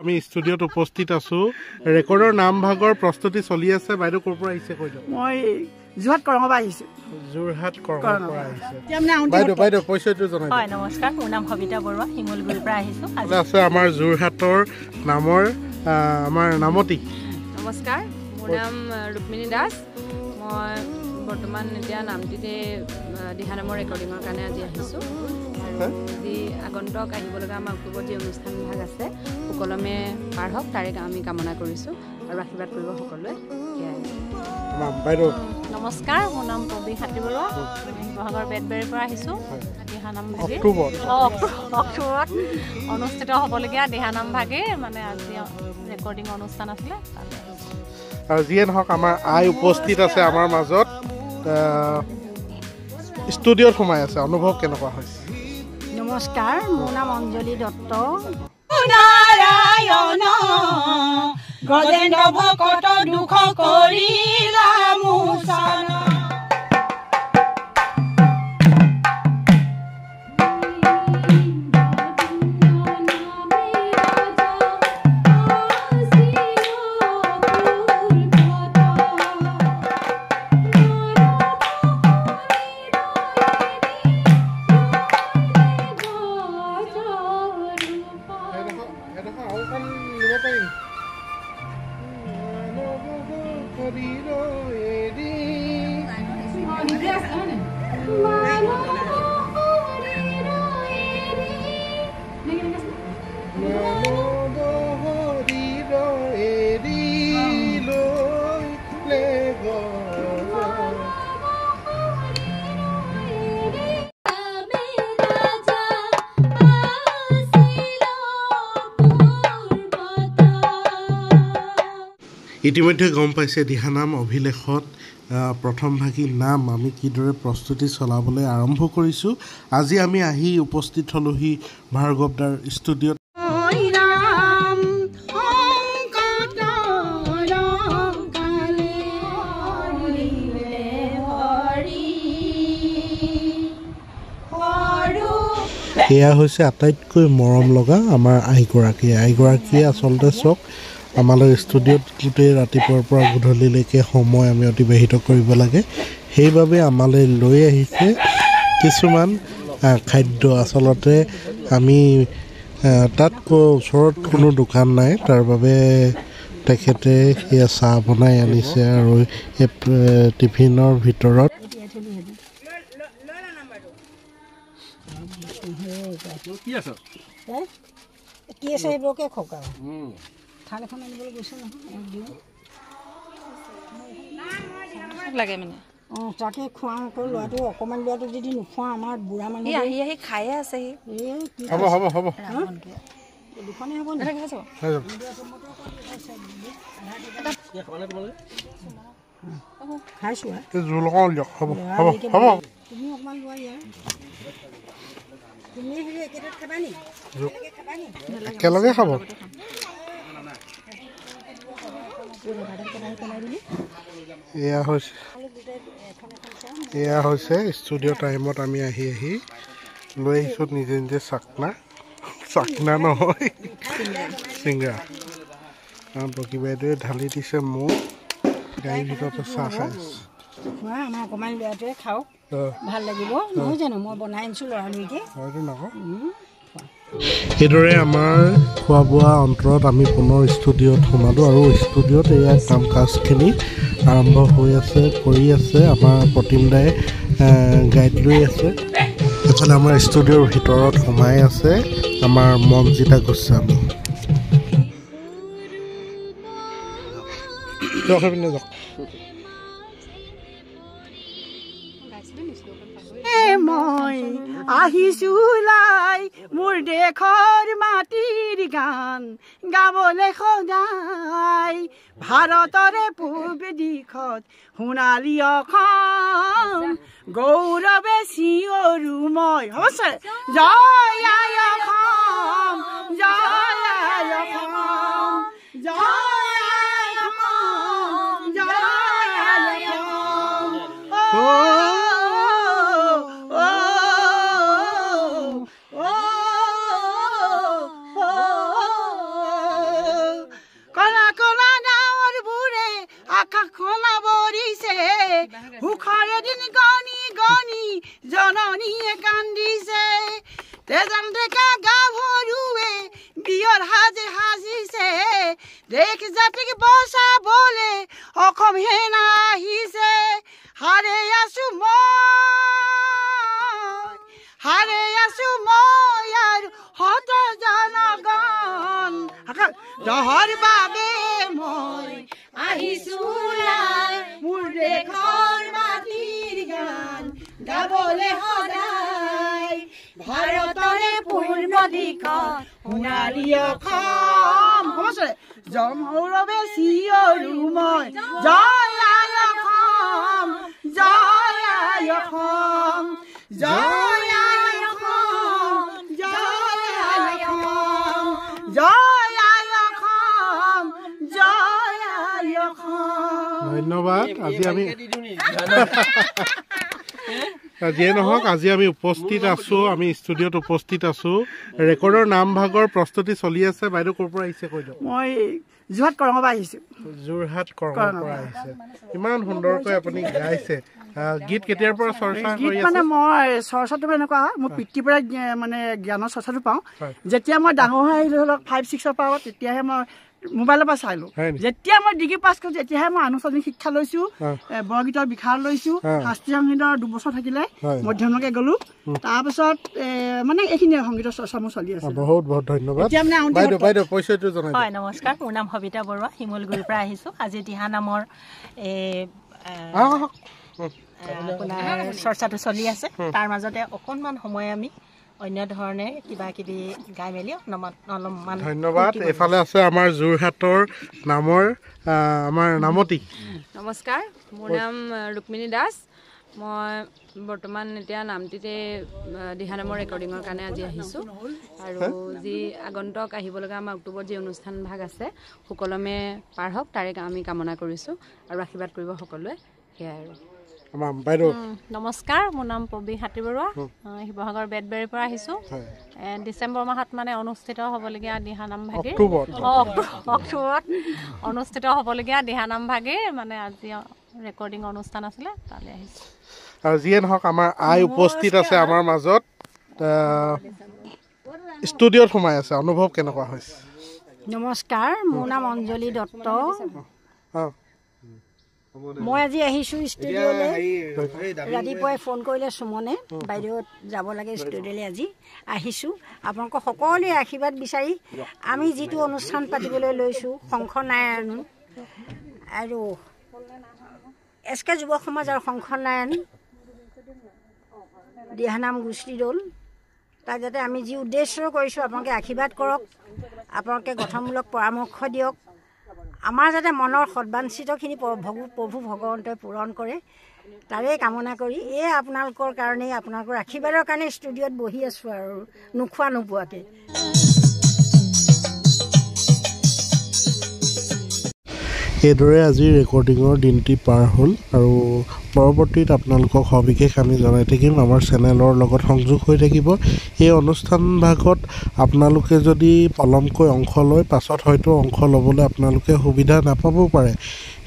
আমি ষ্টুডিঅ'ত উপস্থিত আছো ৰেকৰ্ডৰ নামভাগৰ প্ৰস্তুতি চলি আছে বাইদেউ ক'ৰ পৰা আহিছে কৈ দিয়ক মই যোৰহাট কৰঙৰ পৰা আহিছো যোৰহাট কৰঙৰ পৰা আহিছে বাইদেউ পৰিচয়টো জনাই হয় নমস্কাৰ মোৰ নাম সবিতা বৰুৱা শিমলগুৰিৰ পৰা আহিছো আছে আমাৰ যোৰহাটৰ নামৰ আমাৰ নামতি নমস্কাৰ মোৰ নাম ৰুক্মিণী দাস মই বৰ্তমান এতিয়া নামটিতে দিহানামৰ ৰেকৰ্ডিঙৰ কাৰণে আজি আহিছো আৰু যি আগন্তুক আহিব লগা আমাৰ অক্টোবৰত যি অনুষ্ঠান ভাগ আছে সুকলমে পাৰ হওক তাৰে আমি কামনা কৰিছো আৰু আশীৰ্বাদ কৰিব সকলোৱে বাইদেউ নমস্কাৰ মোৰ নাম কবি খাতি বৰুৱা শিৱসাগৰ বেতবাৰীৰ পৰা আহিছো দিহানাম ভাগিৰ অক্টোবৰত অনুষ্ঠিত হ'বলগীয়া দিহানাম ভাগিৰ মানে আজি ৰেকৰ্ডিং অনুষ্ঠান আছিলে আৰু যিয়ে নহওক আমাৰ আই উপস্থিত আছে আমাৰ মাজত ষ্টুডিঅ'ত সোমাই আছে অনুভৱ কেনেকুৱা হৈছে নমস্কাৰ মোৰ নাম অঞ্জলি দত্ত নাৰায়ণ গজেন্দ্ৰ ভকত দুখ কৰিলা মোচন ইতিমধ্যে গম পাইছে দিহানাম অভিলেখত প্ৰথম ভাগী নাম আমি কিদৰে প্ৰস্তুতি চলাবলৈ আৰম্ভ কৰিছোঁ আজি আমি আহি উপস্থিত হলোহি ভাৰ্গৱদাৰ ষ্টুডিঅ'ত এয়া হৈছে আটাইতকৈ মৰম লগা আমাৰ আইগৰাকীয়ে আচলতে চক আমালৈ ষ্টুডিঅ'ত গোটেই ৰাতিপুৱাৰ পৰা গধূলিলৈকে সময় আমি অতিবাহিত কৰিব লাগে সেইবাবে আমালৈ লৈ আহিছে কিছুমান খাদ্য আচলতে আমি তাতকৈ ওচৰত কোনো দোকান নাই তাৰ বাবে তেখেতে সেয়া চাহ বনাই আনিছে আৰু এই টিফিনৰ ভিতৰত কি আছে সেইবোৰকে খওক আৰু থাল এখন আনিবলৈ গৈছে নহয় লাগে মানে তাকে খুৱাওঁ আকৌ ল'ৰাটো অকণমান ল'ৰাটো যদি নোখোৱাওঁ আমাৰ বুঢ়া মানুহ আহি আহি খায়ে আছে হ'ব দুখনে হ'ব খাইছোঁ জোল অকণ দিয়ক হ'ব তুমি অকণমান লোৱা ইয়াৰ তুমি হেৰি একেটাত খাবা নি একেলগে খাব এয়া হৈছে ষ্টুডিঅ' টাইমত আমি আহি লৈ আহিছোঁ নিজে নিজে চাকনা নহয় চিংৰা বকী বাইদেৱে ঢালি দিছে মোক গাড়ীৰ ভিতৰতে চাহ খাই আছে আমাৰ অকণমান ল'ৰাটোৱে খাওক ভাল লাগিব নহয় জানো মই বনাই আনিছোঁ ল'ৰালৰিকে হয়তো নকওঁ এইদৰে আমাৰ খোৱা বোৱা অন্তৰত আমি পুনৰ ষ্টুডিঅ'ত সোমালোঁ আৰু ষ্টুডিঅ'ত এয়া কাম কাজখিনি আৰম্ভ হৈ আছে কৰি আছে আমাৰ প্ৰতিম দাই গাইড লৈ আছে এফালে আমাৰ ষ্টুডিঅ'ৰ ভিতৰত সোমাই আছে আমাৰ মনজিতা গোস্বামী মই আহিছো লাই মোৰ দেশৰ মাটিৰ গান গাবলৈ সদায় ভাৰতৰে পূব দিশত সোণালী অসম গৌৰৱে চিঞৰো মই হৈছে জয় আই অসম জয় আই অসম জয় আই অসম জয় আই অসম সুখৰ এদিন গণি গণি জননীয়ে কান্দিছে তেজান ডেকা গাভৰুৱে বিয়ৰ সাজে সাজিছে দেশ জাতিক বচাবলে অসম সেনা আহিছে হাৰে আছো মই আৰু হত জনগণ দহৰ বাবে মই আহিছো মোৰ দেশৰ মাটিৰ গান গাবলে সদায় ভাৰতৰে পূৰ্ণ দিশত সোণালী অসম জমৌৰৱে চিঞৰো মই জয় আই অসম জয় আই অসম জয় আই অসম জয় আই অসম জয় আই অসম জয় আই অসম ধন্যবাদ যিয়ে নহওক আজি আমি উপস্থিত আছো আমি ষ্টুডিঅ'ত উপস্থিত আছো ৰেকৰ্ডৰ নামভাগৰ প্ৰস্তুতি চলি আছে বাইদেউ ক'ৰ পৰা আহিছে কৈ দিয়ক মই যোৰহাট কৰঙৰ পৰা আহিছো যোৰহাট কৰঙৰ পৰা আহিছে ইমান সুন্দৰকৈ আপুনি গাইছে গীত কেতিয়াৰ পৰা চৰ্চা কৰি আছে মানে মই চৰ্চাটো এনেকুৱা মোৰ পিতৃৰ পৰা মানে জ্ঞানৰ চৰ্চাটো পাওঁ যেতিয়া মই ডাঙৰ হৈ আহিলো ধৰক 5-6ৰ পৰা তেতিয়াহে মই মোবাইলৰ পৰা চাইলো যেতিয়া মই ডিগ্ৰী পাছ কৰিছো তেতিয়াহে মই আনুষ্ঠানিক শিক্ষা লৈছো বৰগীতৰ বিশাল লৈছো শাস্ত্ৰীয় সংগীতৰ 2 বছৰ থাকিলে মধ্যমলৈকে গলো তাৰপিছত মানে এইখিনি সংগীতৰ চৰ্চা মোৰ চলি আছে বহুত বহুত ধন্যবাদ বাইদেউ পৰিচয়টো জনাই হয় নমস্কাৰ মোৰ নাম সবিতা বৰুৱা শিমলগুৰিৰ পৰা আহিছো আজি দিহানামৰ আপোনাৰ চৰ্চাটো চলি আছে তাৰ মাজতে অকণমান সময় আমি অন্য ধৰণে কিবা কিবি গাই মেলি অলপমান ধন্যবাদ এফালে আছে আমাৰ যোৰহাটৰ নামৰ আমাৰ নামতি নমস্কাৰ মোৰ নাম ৰুক্মিণী দাস মই বৰ্তমান এতিয়া নামটিতে দিহানামৰ ৰেকৰ্ডিঙৰ কাৰণে আজি আহিছোঁ আৰু যি আগন্তুক আহিব লগা আমাৰ অক্টোবৰত যি অনুষ্ঠান ভাগ আছে সুকলমে পাৰ হওক তাৰে আমি কামনা কৰিছোঁ আৰু আশীৰ্বাদ কৰিব সকলোৱে সেয়াই আৰু নমস্কাৰ মোৰ নাম পবি হাতী বৰুৱা শিৱসাগৰ বেতবেৰীৰ পৰা আহিছোঁ ডিচেম্বৰ মাহত মানে অনুষ্ঠিত হ'বলগীয়া দিহানাম ভাগিৰ অক্টোবৰত অনুষ্ঠিত হ'বলগীয়া দিহানাম ভাগিৰ মানে আজি ৰেকৰ্ডিং অনুষ্ঠান আছিলে তালৈ আহিছোঁ আৰু যিয়ে নহওক আমাৰ আই উপস্থিত আছে আমাৰ মাজত ষ্টুডিঅ'ত সোমাই আছে অনুভৱ কেনেকুৱা হৈছে নমস্কাৰ মোৰ নাম অঞ্জলি দত্ত মই আজি আহিছোঁ ষ্টুডিঅ'লৈ ৰাতিপুৱাই ফোন কৰিলে সুমনে বাইদেউ যাব লাগে ষ্টুডিঅ'লৈ আজি আহিছোঁ আপোনালোকৰ সকলোৰে আশীৰ্বাদ বিচাৰি আমি যিটো অনুষ্ঠান পাতিবলৈ লৈছোঁ শংখ নাৰায়ণ আৰু এছ কে যুৱ সমাজ আৰু শংখ নাৰায়ণ দিহানাম গোষ্ঠী দল তাক যাতে আমি যি উদ্দেশ্য কৰিছোঁ আপোনালোকে আশীৰ্বাদ কৰক আপোনালোকে গঠনমূলক পৰামৰ্শ দিয়ক আমাৰ যাতে মনৰ সদবাঞ্চিতখিনি প্ৰভু ভগৱন্তই পূৰণ কৰে তাৰে কামনা কৰি এই আপোনালোকৰ কাৰণেই আপোনালোকৰ আশীৰ্বাদৰ কাৰণে ষ্টুডিঅ'ত বহি আছোঁ আৰু নোখোৱা নোপোৱাকৈ এইদৰে আজি ৰেকৰ্ডিঙৰ দিনটি পাৰ হ'ল আৰু পৰৱৰ্তীত আপোনালোকক সবিশেষ আমি জনাই থাকিম আমাৰ চেনেলৰ লগত সংযোগ হৈ থাকিব এই অনুষ্ঠান ভাগত আপোনালোকে যদি পলমকৈ অংশ লয় পাছত হয়তো অংশ ল'বলৈ আপোনালোকে সুবিধা নাপাবও পাৰে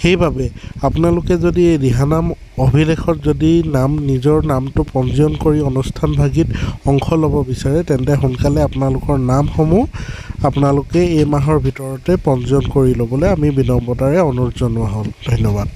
সেইবাবে আপোনালোকে যদি এই দিহানাম অভিলেখত যদি নিজৰ নামটো পঞ্জীয়ন কৰি অনুষ্ঠান ভাগিত অংশ ল'ব বিচাৰে তেন্তে সোনকালে আপোনালোকৰ নামসমূহ আপোনালোকে এই মাহৰ ভিতৰতে পঞ্জীয়ন কৰি ল'বলৈ আমি বিনম্ৰতাৰে অনুৰোধ জনোৱা হ'ল ধন্যবাদ